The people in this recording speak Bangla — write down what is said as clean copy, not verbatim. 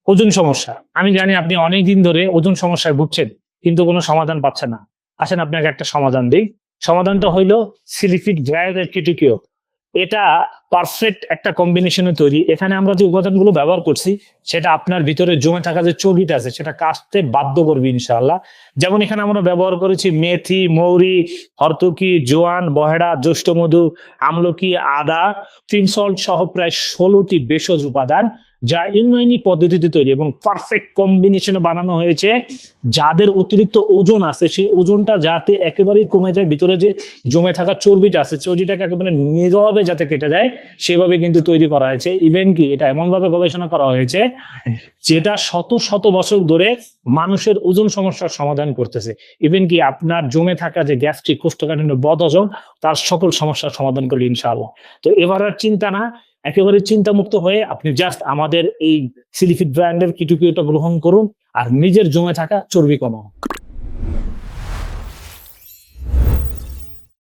ওজন সমস্যা, আমি জানি আপনি অনেক দিন ধরে ওজন সমস্যায় ভুগছেন, কিন্তু কোনো সমাধান পাচ্ছেন না। আসেন আপনাকে একটা সমাধান দিই। সমাধানটা হইলো সিলিফিক ড্রায়ারের কিউটিকিও। এটা পারফেক্ট একটা কম্বিনেশনে তৈরি। এখানে আমরা যে উপাদানগুলো ব্যবহার করছি সেটা আপনার ভিতরে জমে থাকা যে চর্বিটা আছে সেটা কাটতে বাধ্য করবে ইনশাআল্লাহ। যেমন এখানে আমরা ব্যবহার করেছি মেথি, মৌরি, হরতকি, জোয়ান, বহেড়া, জ্যৈষ্ঠমধু, আমলকি, আদা, তিন সল্ট সহ প্রায় 16টি ভেষজ উপাদান, যা ইউনানি পদ্ধতিতে তৈরি এবং পারফেক্ট কম্বিনেশনে বানানো হয়েছে। যাদের অতিরিক্ত ওজন আছে সেই ওজনটা যাতে একেবারেই কমে যায়, ভিতরে যে জমে থাকা চর্বিটা আছে চর্বিটাকে একেবারে নীরবে যাতে কেটে যায় সেভাবে কিন্তু তৈরি করা হয়েছে। ইভেন কি এটা এমন ভাবে গবেষণা করা হয়েছে যেটা শত শত বছর ধরে মানুষের ওজন সমস্যার সমাধান করতেছে। ইভেন কি আপনার জমে থাকা যে গ্যাস্ট্রিক, কোষ্ঠকাঠিন্য, বদহজম, তার সকল সমস্যার সমাধান করবে ইনশাআল্লাহ। তো এবার আর চিন্তা না, একেবারে চিন্তামুক্ত হয়ে আপনি জাস্ট আমাদের এই সিলিফিট ব্র্যান্ডের কিটুকিওটা গ্রহণ করুন আর নিজের জমে থাকা চর্বি কমাও।